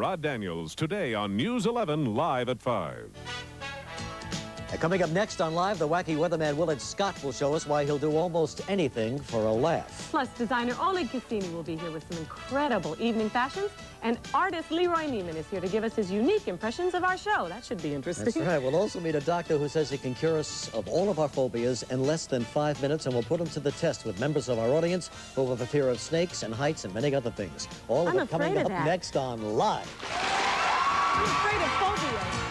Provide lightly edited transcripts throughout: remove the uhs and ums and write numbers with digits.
Rod Daniels today on News 11 live at 5. Coming up next on Live, the wacky weatherman Willard Scott will show us why he'll do almost anything for a laugh. Plus, designer Oleg Cassini will be here with some incredible evening fashions, and artist LeRoy Neiman is here to give us his unique impressions of our show. That should be interesting. That's right. We'll also meet a doctor who says he can cure us of all of our phobias in less than 5 minutes, and we'll put him to the test with members of our audience who have a fear of snakes and heights and many other things. All of it coming up next on Live. I'm afraid of phobias.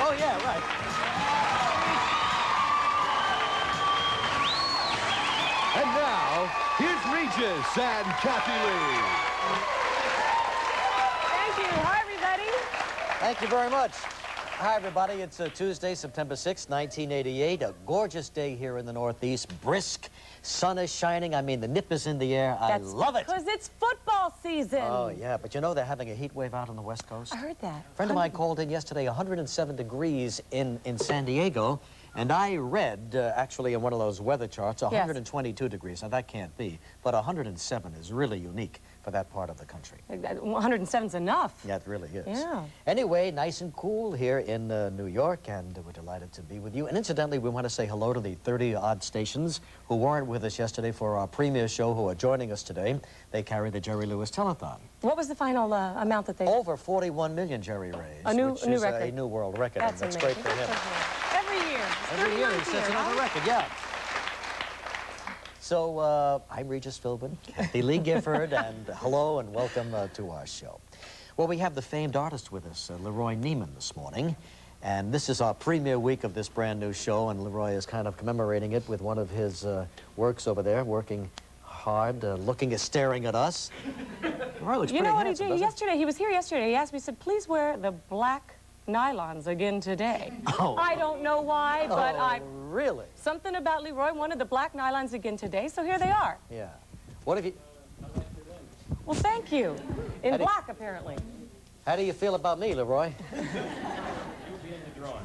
Oh, yeah, right. And now, here's Regis and Kathie Lee. Thank you. Hi, everybody. Thank you very much. Hi, everybody. It's Tuesday, September 6th, 1988. A gorgeous day here in the Northeast. Brisk. Sun is shining. I mean, the nip is in the air. I love it. Because it's football season. Oh, yeah. But you know they're having a heat wave out on the West Coast? I heard that. A friend of mine called in yesterday, 107 degrees in San Diego. And I read, actually, in one of those weather charts, 122 degrees. Now, that can't be. But 107 is really unique for that part of the country. 107's enough. Yeah, it really is. Yeah. Anyway, nice and cool here in New York, and we're delighted to be with you. And incidentally, we want to say hello to the 30-odd stations who weren't with us yesterday for our premiere show who are joining us today. They carry the Jerry Lewis Telethon. What was the final amount that they... Over 41 million Jerry raised. A new which is record. A new world record. That's and that's amazing. great for him. Every year. Every year he sets another record, yeah. So, I'm Regis Philbin, Kathie Lee Gifford, and hello and welcome to our show. Well, we have the famed artist with us, LeRoy Neiman, this morning. And this is our premiere week of this brand new show, and LeRoy is kind of commemorating it with one of his works over there, working hard, staring at us. LeRoy looks you know what he did yesterday? He was here yesterday. He asked me, he said, please wear the black nylons again today. Oh. I don't know why, but really? Something about LeRoy wanted the black nylons again today, so here they are. Yeah. What have you... Well, thank you. In black, apparently. How do you feel about me, LeRoy? You'll be in the drawing.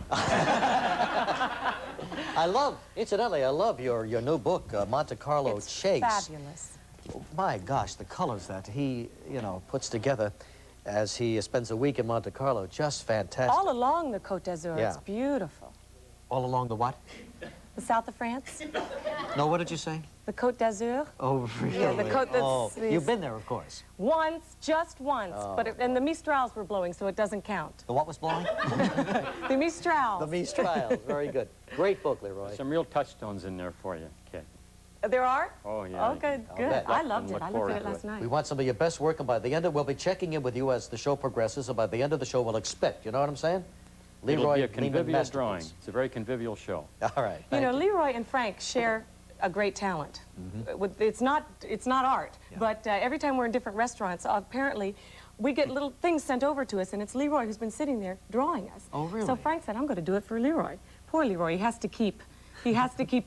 Incidentally, I love your new book, Monte Carlo Chase. Fabulous. My gosh, the colors that he, puts together as he spends a week in Monte Carlo, just fantastic. All along the Côte d'Azur, it's beautiful. All along the what? The south of France. No, what did you say? The Côte d'Azur. Oh, really? Yeah, the Côte d'Azur. Oh, you've been there, of course. Once, just once. Oh. And the Mistrals were blowing, so it doesn't count. The what was blowing? The Mistrals. The Mistrals, very good. Great book, LeRoy. Some real touchstones in there for you, kid. There are? Oh, yeah. Oh, good, good. bet. I loved it. Look I looked forward at it to last night. We want some of your best work, and by the end we'll be checking in with you as the show progresses, and by the end of the show we'll expect, you know what I'm saying? It'll be a Neiman convivial drawing. masterpiece. It's a very convivial show. All right. You know, thank LeRoy and Frank share a great talent. It's not art, but every time we're in different restaurants, apparently we get little things sent over to us, and it's LeRoy who's been sitting there drawing us. Oh, really? So Frank said, I'm going to do it for LeRoy. Poor LeRoy, he has to keep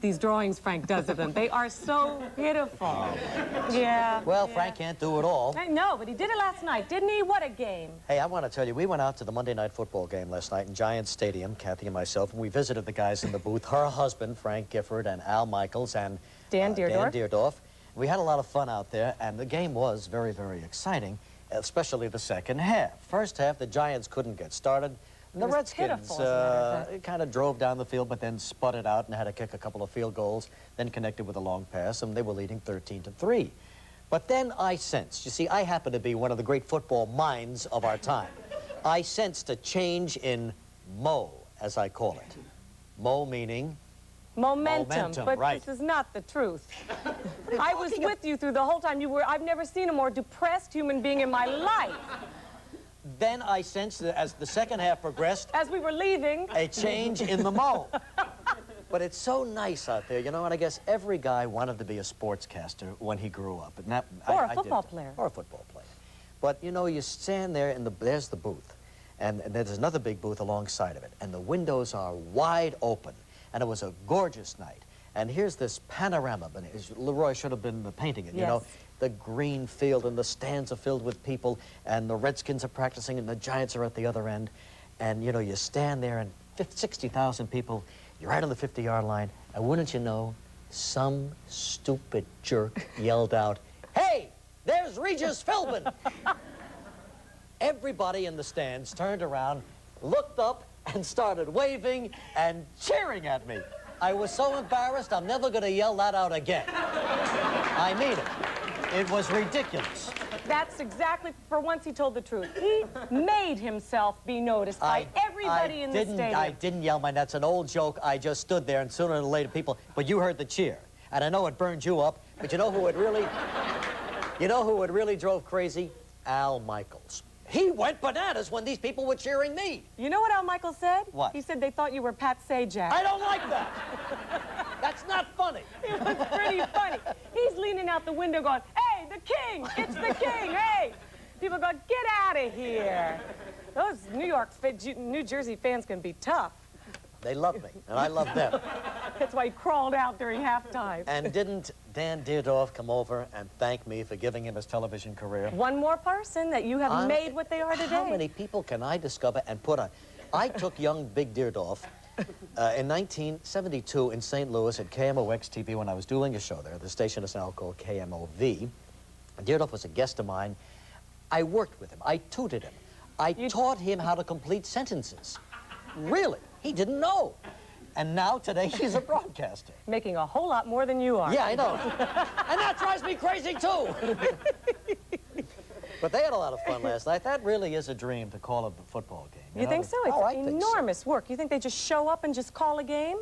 these drawings Frank does of them. They are so pitiful. Yeah. Well, Frank can't do it all. I know, but he did it last night, didn't he? What a game. Hey, I want to tell you, we went out to the Monday Night Football game last night in Giants Stadium, Kathie and myself, and we visited the guys in the booth, her husband, Frank Gifford, and Al Michaels, and Dan Deerdorf. We had a lot of fun out there, and the game was very, very exciting, especially the second half. First half, the Giants couldn't get started. And the Redskins kind of drove down the field, but then sputted out and had to kick a couple of field goals, then connected with a long pass, and they were leading 13-3. But then I sensed, you see, I happen to be one of the great football minds of our time. I sensed a change in Mo, as I call it. Mo meaning? Momentum, but right. This is not the truth. I was with you through the whole time. I've never seen a more depressed human being in my life. Then I sensed that as the second half progressed, as we were leaving, a change in the Mo. But it's so nice out there, you know, and I guess every guy wanted to be a sportscaster when he grew up. And a football player. Or a football player. But, you know, you stand there, and there's the booth. And there's another big booth alongside of it. And the windows are wide open. And it was a gorgeous night. And here's this panorama. But LeRoy should have been painting it, you know. the green field, and the stands are filled with people, and the Redskins are practicing, and the Giants are at the other end. And, you know, you stand there, and 60,000 people, you're right on the 50-yard line, and wouldn't you know, some stupid jerk yelled out, "Hey, there's Regis Philbin!" Everybody in the stands turned around, looked up, and started waving and cheering at me. I was so embarrassed, I'm never going to yell that out again. I mean it. It was ridiculous. That's exactly, for once he told the truth. He made himself be noticed by everybody in the stadium. I didn't yell, man. That's an old joke. I just stood there, and sooner or later people, but you heard the cheer. And I know it burned you up, but you know who it really drove crazy? Al Michaels. He went bananas when these people were cheering me. You know what Al Michaels said? What? He said they thought you were Pat Sajak. I don't like that. That's not funny. It was pretty funny. He's leaning out the window going, "Hey, the king! It's the king! Hey!" People go, "Get out of here." Those New Jersey fans can be tough. They love me, and I love them. That's why he crawled out during halftime. And didn't Dan Dierdorf come over and thank me for giving him his television career? One more person that you have made what they are today. How many people can I discover and put on? I took young Big Dierdorf in 1972 in St. Louis at KMOX-TV when I was doing a show there. The station is now called KMOV. Dierdorf was a guest of mine. I worked with him. I tutored him. I taught him how to complete sentences. Really. He didn't know. And now, today, he's a broadcaster. Making a whole lot more than you are. Yeah, I know. And that drives me crazy, too. But they had a lot of fun last night. That really is a dream to call a football game. You think so? It's enormous work. You think they just show up and just call a game?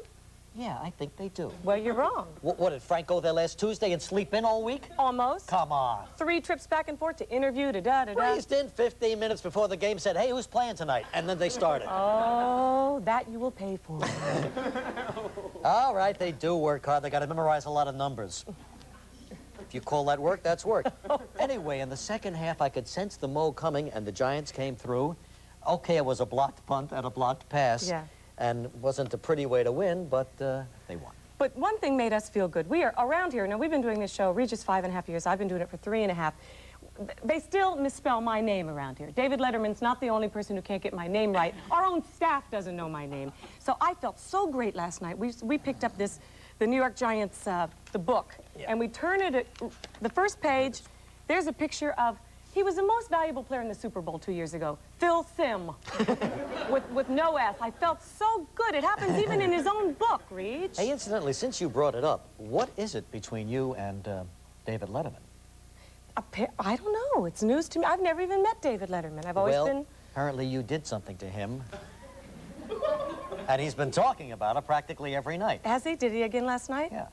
Yeah, I think they do. Well, you're wrong. What, did Frank go there last Tuesday and sleep in all week? Almost. Come on. 3 trips back and forth to interview, to da-da-da. Breezed in 15 minutes before the game, said, "Hey, who's playing tonight?" And then they started. Oh, that you will pay for. All right, they do work hard. They got to memorize a lot of numbers. If you call that work, that's work. Anyway, in the second half, I could sense the Mo coming, and the Giants came through. Okay, it was a blocked punt and a blocked pass. Yeah. And wasn't a pretty way to win, but they won. But one thing made us feel good. We are around here. Now, we've been doing this show, Regis, 5.5 years. I've been doing it for 3.5. They still misspell my name around here. David Letterman's not the only person who can't get my name right. Our own staff doesn't know my name. So I felt so great last night. We picked up the New York Giants, the book, and we turn it at the first page. There's a picture of, he was the most valuable player in the Super Bowl 2 years ago, Phil Sim, with no S. I felt so good. It happens even in his own book, Reg. Hey, incidentally, since you brought it up, what is it between you and David Letterman? I don't know. It's news to me. I've never even met David Letterman. I've always been... apparently you did something to him. And he's been talking about it practically every night. Has he? Did he again last night? Yeah.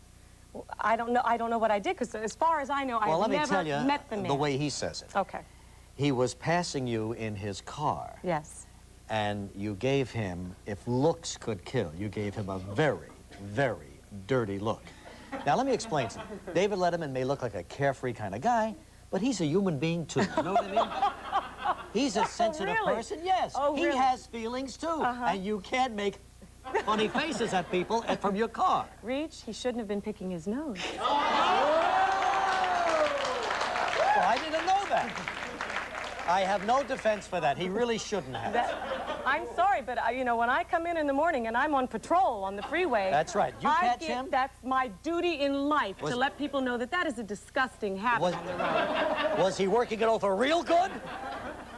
Well, I don't know what I did, because as far as I know, I've never met the man. Well, let me tell you the way he says it. Okay. He was passing you in his car. Yes. And you gave him, if looks could kill, you gave him a very, very dirty look. Now, let me explain something. David Letterman may look like a carefree kind of guy, but he's a human being, too. You know what I mean? He's a sensitive person, yes. Oh, he has feelings, too. And you can't make funny faces at people from your car. Reg, he shouldn't have been picking his nose. Well, I didn't know that. I have no defense for that. He really shouldn't have. I'm sorry, but you know, when I come in the morning and I'm on patrol on the freeway... That's right. You catch him? That's my duty in life, to let people know that that is a disgusting habit on the road. Was he working it over real good?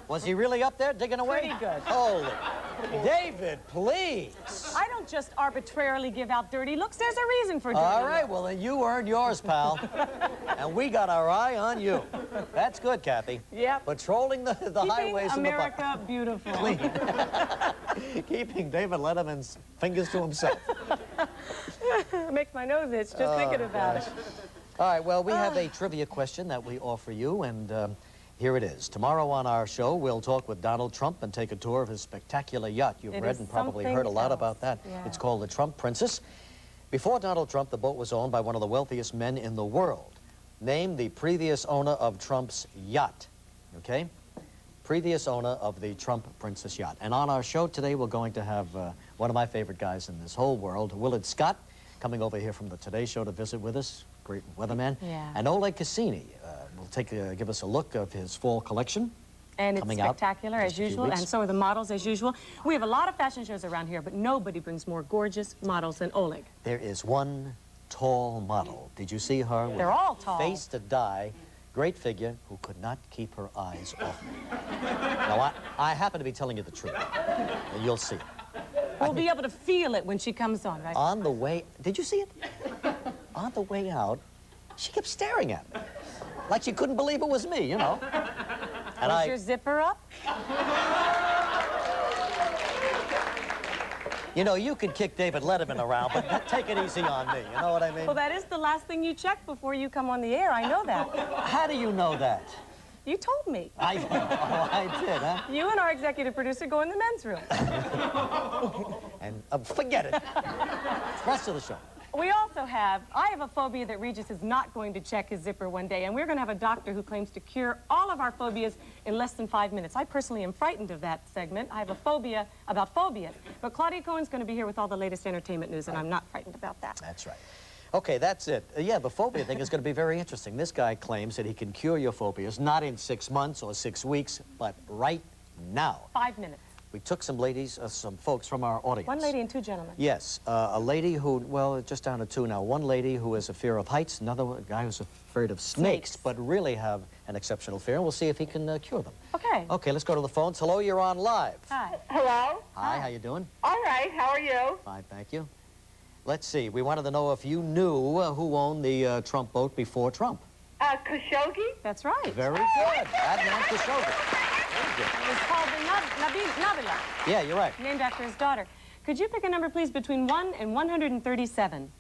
Was he really up there digging away? Pretty good. Holy. David, please. I don't just arbitrarily give out dirty looks. There's a reason for dirty All right, looks. well, then you earned yours, pal. And we got our eye on you. That's good, Kathy. Yep. Patrolling the highways Keeping and the America beautiful. Keeping David Letterman's fingers to himself. It makes my nose itch just thinking about it. All right, well, we have a trivia question that we offer you, and here it is. Tomorrow on our show, we'll talk with Donald Trump and take a tour of his spectacular yacht. You've read and probably heard a lot about that. Yeah. It's called the Trump Princess. Before Donald Trump, the boat was owned by one of the wealthiest men in the world. Name the previous owner of Trump's yacht, okay? Previous owner of the Trump Princess yacht. And on our show today, we're going to have one of my favorite guys in this whole world, Willard Scott, coming over here from the Today Show to visit with us. great weatherman. Yeah. And Oleg Cassini will give us a look of his fall collection. And it's Coming out spectacular as usual, and so are the models as usual. We have a lot of fashion shows around here, but nobody brings more gorgeous models than Oleg. There is one tall model. Did you see her? They're all tall. Face to die, great figure, who could not keep her eyes off me. Now, I happen to be telling you the truth, and you'll see it. We'll be able to feel it when she comes on, right? On the way, did you see it? On the way out, she kept staring at me, like she couldn't believe it was me, you know. And Was your zipper up? You know, you could kick David Letterman around, but take it easy on me, you know what I mean? Well, that is the last thing you check before you come on the air. I know that. How do you know that? You told me. I did, huh? You and our executive producer go in the men's room. And forget it. Rest of the show. I have a phobia that Regis is not going to check his zipper one day, and we're going to have a doctor who claims to cure all of our phobias in less than 5 minutes. I personally am frightened of that segment. I have a phobia about phobias. But Claudia Cohen's going to be here with all the latest entertainment news, and I'm not frightened about that. That's right. Okay, that's it. Yeah, the phobia thing is going to be very interesting. This guy claims that he can cure your phobias, not in 6 months or 6 weeks, but right now. 5 minutes. We took some ladies, some folks from our audience. One lady and two gentlemen. Yes, a lady who, well, just down to two now. One lady who has a fear of heights, another guy who's afraid of snakes, but really have an exceptional fear. We'll see if he can cure them. Okay. Okay, let's go to the phones. Hello, you're on live. Hi. Hello? Hi, how you doing? All right, how are you? Fine, thank you. Let's see, we wanted to know if you knew who owned the Trump boat before Trump. Khashoggi? That's right. Very good. Adnan Khashoggi. Very good. It was called the Nabila, Yeah, you're right. named after his daughter. Could you pick a number, please, between 1 and 137?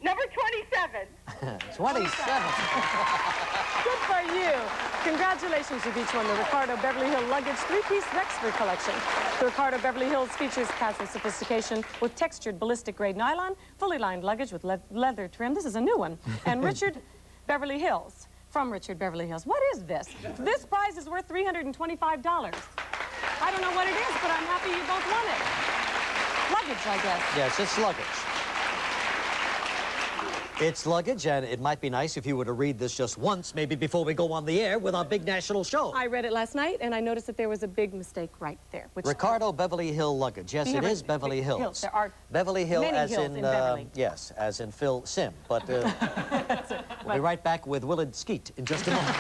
Number 27. 27. Good for you. Congratulations, you've each won the Ricardo Beverly Hills Luggage 3-piece Rexford collection. The Ricardo Beverly Hills features casual sophistication with textured ballistic-grade nylon, fully lined luggage with leather trim. This is a new one. And Richard Beverly Hills, from Richard Beverly Hills. What is this? This prize is worth $325. I don't know what it is, but I'm happy you both won it. Luggage, I guess. Yes, it's luggage. It's luggage, and it might be nice if you were to read this just once, maybe before we go on the air with our big national show. I read it last night, and I noticed that there was a big mistake right there. Which Ricardo Beverly Hill luggage. Yes, it is Beverly Hills. There are Beverly Hill many as hills in, in Beverly. yes, as in Phil Sim. But we'll be right back with Willard Scott in just a moment.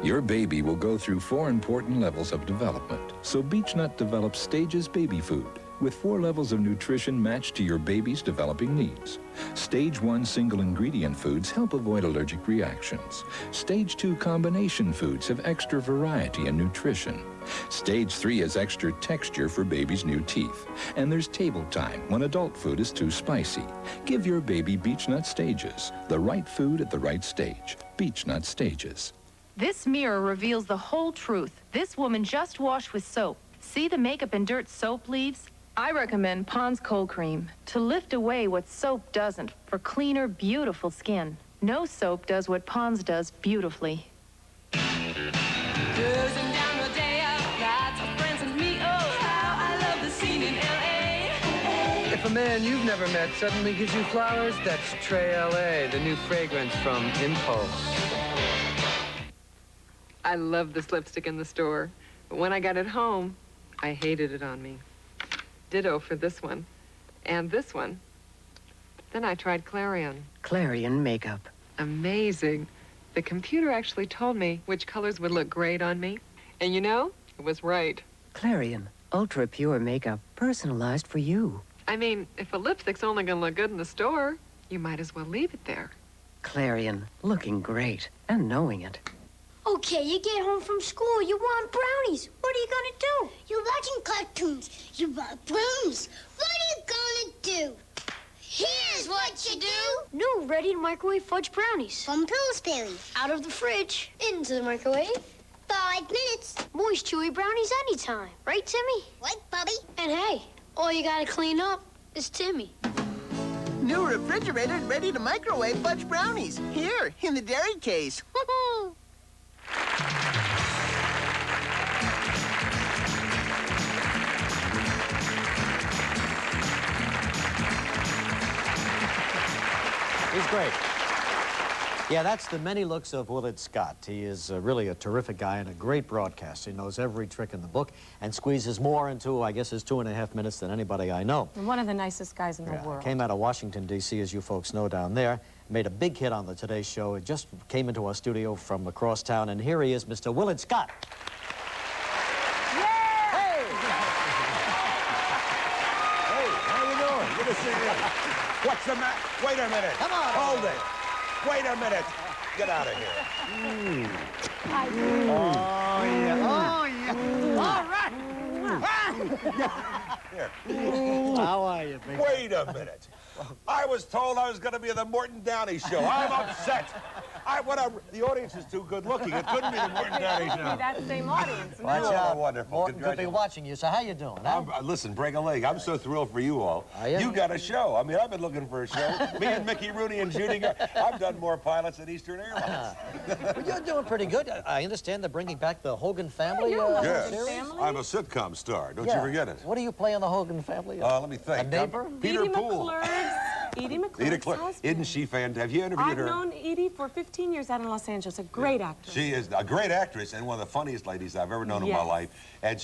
Your baby will go through 4 important levels of development, so Beechnut develops Stages baby food with 4 levels of nutrition matched to your baby's developing needs. Stage 1 single ingredient foods help avoid allergic reactions. Stage 2 combination foods have extra variety and nutrition. Stage 3 is extra texture for baby's new teeth. And there's table time when adult food is too spicy. Give your baby Beechnut Stages, the right food at the right stage. Beechnut Stages. This mirror reveals the whole truth. This woman just washed with soap. See the makeup and dirt soap leaves? I recommend Pond's Cold Cream to lift away what soap doesn't for cleaner, beautiful skin. No soap does what Pond's does beautifully. If a man you've never met suddenly gives you flowers, that's Trey LA, the new fragrance from Impulse. I love this lipstick in the store, but when I got it home, I hated it on me. Ditto for this one, and this one. Then I tried Clarion. Clarion makeup. Amazing. The computer actually told me which colors would look great on me, and you know, it was right. Clarion, ultra pure makeup, personalized for you. I mean, if a lipstick's only gonna look good in the store, you might as well leave it there. Clarion, looking great, and knowing it. Okay, you get home from school, you want brownies. What are you gonna do? You're watching cartoons. You want brownies. What are you gonna do? Here's what you do. New ready-to-microwave fudge brownies. From Pillsbury. Out of the fridge. Into the microwave. 5 minutes. Moist, chewy brownies anytime. Right, Timmy? Right, Bubby. And hey, all you gotta clean up is Timmy. New refrigerator ready to microwave fudge brownies. Here, in the dairy case. He's great. Yeah, that's the many looks of Willard Scott. He is really a terrific guy and a great broadcaster. He knows every trick in the book and squeezes more into, I guess, his 2.5 minutes than anybody I know. And one of the nicest guys in the world. Came out of Washington, D.C., as you folks know down there. Made a big hit on the Today Show. It just came into our studio from across town, and here he is, Mr. Willard Scott. Hey, how you doing? Good to see you. What's the matter? Wait a minute. Come on. Hold it. Wait a minute. Get out of here. Oh, yeah. Oh, yeah. All right. Here. How are you, big Wait a minute. I was told I was going to be in the Morton Downey show. I'm upset. The audience is too good looking. It couldn't be the Morton Downey show. That same audience. Watch out. Wonderful. Morton could be watching you. So how you doing? Huh? Listen, break a leg. I'm so thrilled for you all. You got a show. I mean, I've been looking for a show. Me and Mickey Rooney and Judy. I've done more pilots than Eastern Airlines. Well, you're doing pretty good. I understand they're bringing back the Hogan Family series. I'm a sitcom star. Don't you forget it. What do you play on the Hogan Family? Let me think. A neighbor? Peter Poole. Edie McClurg's husband. Isn't she fantastic? Have you interviewed her? I've known Edie for 15 years out in Los Angeles. A great actress. She is a great actress and one of the funniest ladies I've ever known in my life. And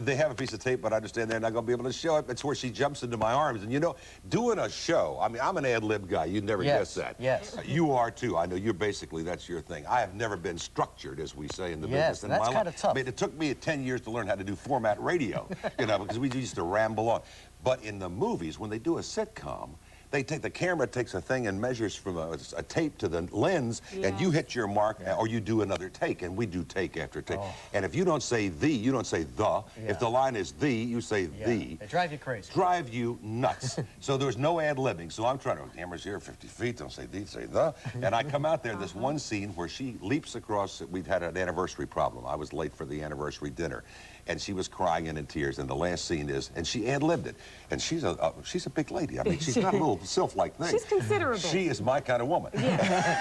they have a piece of tape, but I understand they're not going to be able to show it. It's where she jumps into my arms. And you know, doing a show, I mean, I'm an ad-lib guy. You'd never guess that. Yes. You are too. I know you're basically, that's your thing. I have never been structured, as we say in the business. Yes, that's kind of tough. I mean, it took me 10 years to learn how to do format radio, you know, because we used to ramble on. But in the movies, when they do a sitcom, the camera takes a thing and measures from a tape to the lens, and you hit your mark, or you do another take, and we do take after take. And if you don't say the, you don't say the. If the line is the, you say the. They drive you crazy. Drive you nuts. So there's no ad-libbing. So I'm trying to, camera's here, 50 feet, don't say the, say the. And I come out there, this one scene where she leaps across, we'd had an anniversary problem. I was late for the anniversary dinner. And she was crying and in tears, and the last scene is, and she ad-libbed it. And she's a big lady. I mean, she's not a little sylph-like thing. She's considerable. She is my kind of woman. Yeah.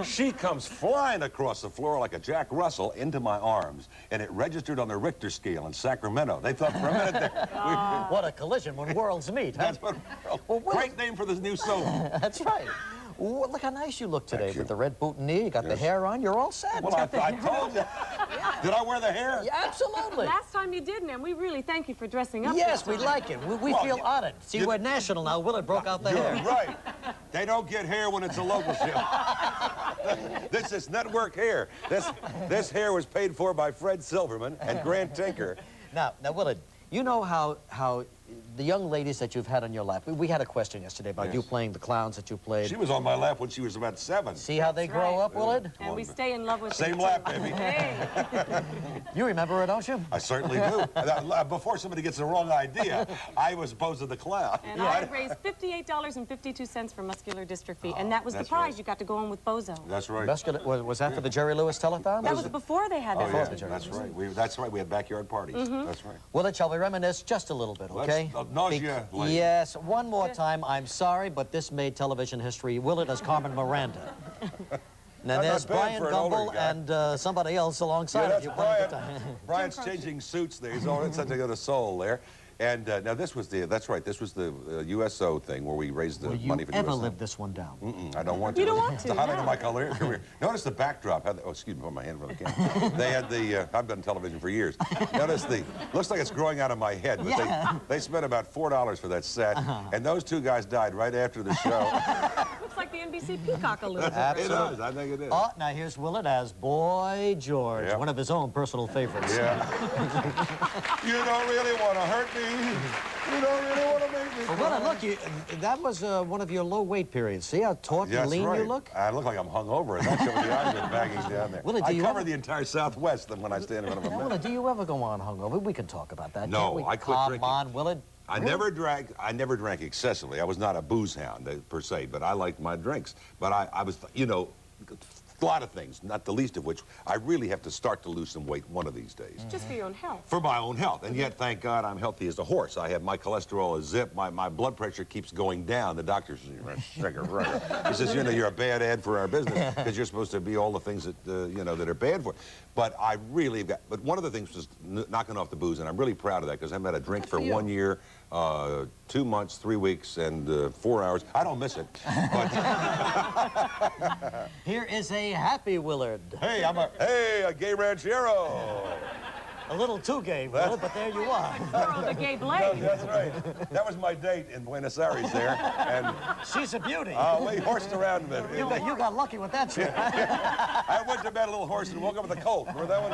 She comes flying across the floor like a Jack Russell into my arms, and it registered on the Richter scale in Sacramento. They thought for a minute there. What a collision when worlds meet, huh? That's what, great name for this new soap. That's right. Well, look how nice you look today with the red boutonniere. You got the hair on. You're all set. Well, I told you. Did I wear the hair? Yeah, absolutely. Last time you didn't, and we really thank you for dressing up. Yes, we like it. We feel honored. See, we're national now. Willard broke out the hair. You're right. They don't get hair when it's a local show. This is network hair. This hair was paid for by Fred Silverman and Grant Tinker. Now, Willard, you know how the young ladies that you've had on your lap, we had a question yesterday about you playing the clowns that you played. She was on my lap when she was about 7. See how they grow up, Willard? And we stay in love with Same lap, baby. Hey. You remember her, don't you? I certainly do. Before somebody gets the wrong idea, I was opposed to the clown. And I raised $58.52 for muscular dystrophy, and that was the prize. You got to go on with Bozo. That's right. Was that for the Jerry Lewis telethon? That was before they had that. That's right. That's right. We had backyard parties. That's right. Willard, shall we reminisce just a little bit, okay? Nausea. Yes, one more time. I'm sorry, but this made television history. Willard as Carmen Miranda. Now there's Brian Gumble and somebody else alongside of you. Brian's changing suits there. He's all such a good soul there. And now this was the USO thing where we raised the money for the USO. Will you ever live this one down? I don't want to. You don't want to. It's the highlight of my career. Notice the backdrop. Oh, excuse me, put my hand on the camera. They had I've been on television for years. Notice looks like it's growing out of my head, but they spent about $4 for that set, and those two guys died right after the show. Looks like the NBC Peacock a little bit. Absolutely. It does, I think it is. Oh, now here's Willard as Boy George, one of his own personal favorites. Yeah. You don't really want to hurt me. You don't really want to make me cry. Well, look, that was one of your low-weight periods. See how taut and lean you look? I look like I'm hungover, and that's what the eyes are bagging down there. Willard, I cover the entire Southwest when I stand in front of a mirror. Willard, do you ever go on hungover? We can talk about that. No, I quit drinking. Come on, Willard. I never drank excessively. I was not a booze hound per se, but I liked my drinks. But I was, you know, A lot of things, not the least of which I really have to start to lose some weight one of these days. Just for your own health. For my own health. And yet, thank God, I'm healthy as a horse. I have my cholesterol is zip. My blood pressure keeps going down. The doctor says, he says, you know, you're a bad ad for our business because you're supposed to be all the things that, you know, that are bad for it. But I really have got, but one of the things was knocking off the booze, and I'm really proud of that because I haven't had a drink for 1 year, 2 months, 3 weeks, and 4 hours. I don't miss it. But here is a happy Willard. Hey, I'm a gay ranchero. A little too gay, Will, but there you are. We're on the gay blade. No, that's right. That was my date in Buenos Aires there. And she's a beauty. We horsed around a bit. You got lucky with that trip. I went to bed a little horse and woke up with a colt. Remember that one?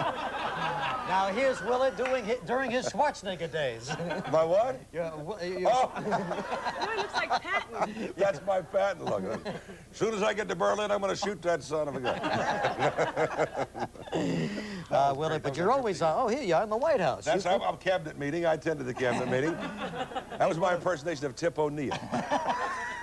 Now here's Willard during his Schwarzenegger days. My what? No, it looks like Patton. That's my patent look. As soon as I get to Berlin, I'm going to shoot that son of a gun. Willard, but you're always, here you are in the White House. That's how I'm cabinet meeting. I attended the cabinet meeting. That was my impersonation of Tip O'Neill.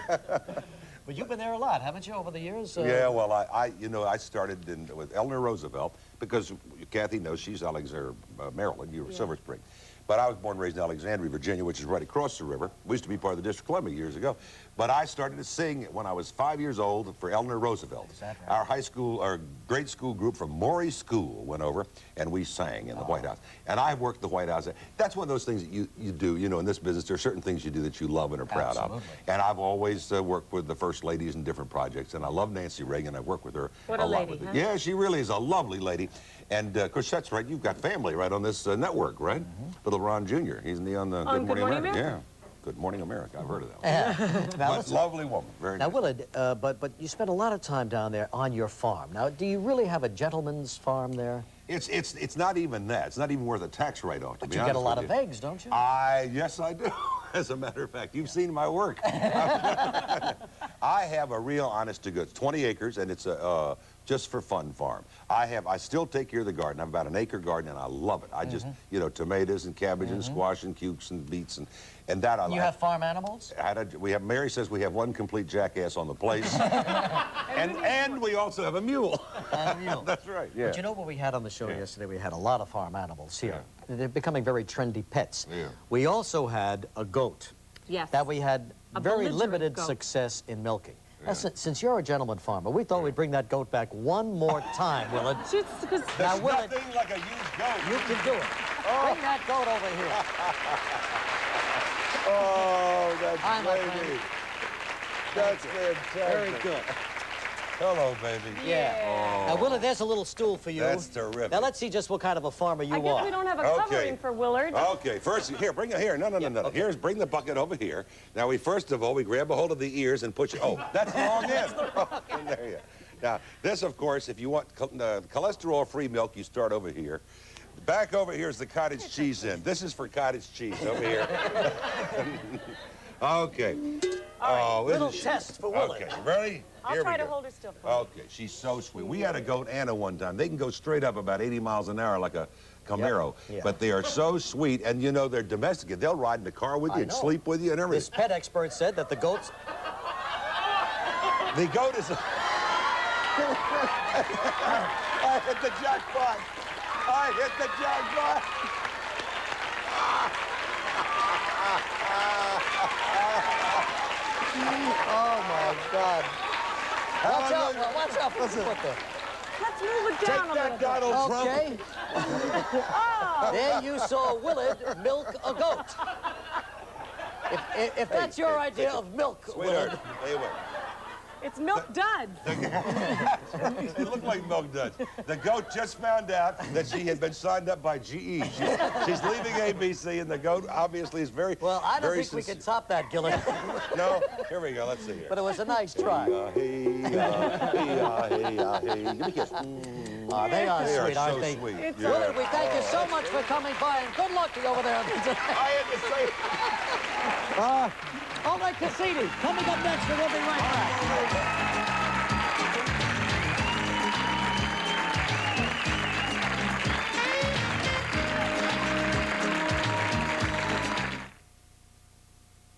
But you've been there a lot, haven't you, over the years? Yeah, well, I started with Eleanor Roosevelt because Kathy knows she's Alexander, Maryland. You were Silver Spring. But I was born and raised in Alexandria, Virginia, which is right across the river. We used to be part of the District of Columbia years ago. But I started to sing when I was 5 years old for Eleanor Roosevelt. Is that right? Our high school, our grade school group from Morey School went over, and we sang in the White House. And I worked the White House. That's one of those things that you do, you know, in this business. There are certain things you do that you love and are proud of. And I've always worked with the first ladies in different projects. And I love Nancy Reagan. I've worked with her a lot. Lady, huh? Yeah, she really is a lovely lady. And, of course, that's right. You've got family right on this network, right? Little Ron Jr. He's on the Good Morning America. Yeah. Good Morning America. I've heard of that one. Now, lovely woman. Very now, nice. Willard, but you spent a lot of time down there on your farm. Now, do you really have a gentleman's farm there? It's not even that. It's not even worth a tax write-off, to be honest with you. But you get a lot of eggs, don't you? Yes, I do. As a matter of fact, you've seen my work. I have a real honest-to-goodness, 20 acres, and it's a just for fun farm. I still take care of the garden. I have about an acre garden, and I love it. I just, you know, tomatoes and cabbage and squash and cukes and beets and that I like. You have farm animals? Mary says we have one complete jackass on the place. and we also have a mule. And a mule. That's right, yeah. But you know what we had on the show yesterday? We had a lot of farm animals here. Yeah. They're becoming very trendy pets. Yeah. We also had a goat. Yes. That we had very limited goat. success in milking. Yeah. Since you're a gentleman farmer, we thought we'd bring that goat back one more time, Willard. There's now, Willard, nothing like a used goat. You can do it. Bring that goat over here. Oh, that's baby. That's fantastic. Very good. Hello, baby. Yeah. Oh. Now, Willard, there's a little stool for you. That's terrific. Now, let's see just what kind of a farmer you are. I guess we don't have a covering for Willard. Okay, first, here, bring it here. No. Okay. Bring the bucket over here. Now, first of all, we grab a hold of the ears and push it. Oh, that's the wrong end. There you go. Now, this, of course, if you want cholesterol-free milk, you start over here. Back over here is the cottage cheese end. This is for cottage cheese over here. Okay. All right, little test for Willard. Okay, ready? I'll try to hold her still for you. Okay, she's so sweet. We had a goat, Anna, one time. They can go straight up about 80 miles an hour like a Camaro. Yep. But they are so sweet, and you know, they're domesticated. They'll ride in the car with you and sleep with you and everything. This pet expert said that the goats... The goat is... I hit the jackpot. I hit the jackpot. Oh, my God. Watch out. Listen. Let's move it down a little bit. Donald Trump. Okay. There you saw Willard milk a goat. If that's your idea of milk, Willard. It's Milk Duds. It looked like Milk Duds. The goat just found out that she had been signed up by GE. She's leaving ABC, and the goat obviously is very... Well, I don't think we can top that, Gillen. No? Here we go. Let's see here. But it was a nice try. Give me a kiss. Oh, they are sweet, so aren't they? Sweet. Willard, we thank you so much for coming by, and good luck to you over there. I had to say... All right, Cassini, coming up next, and we'll be right back.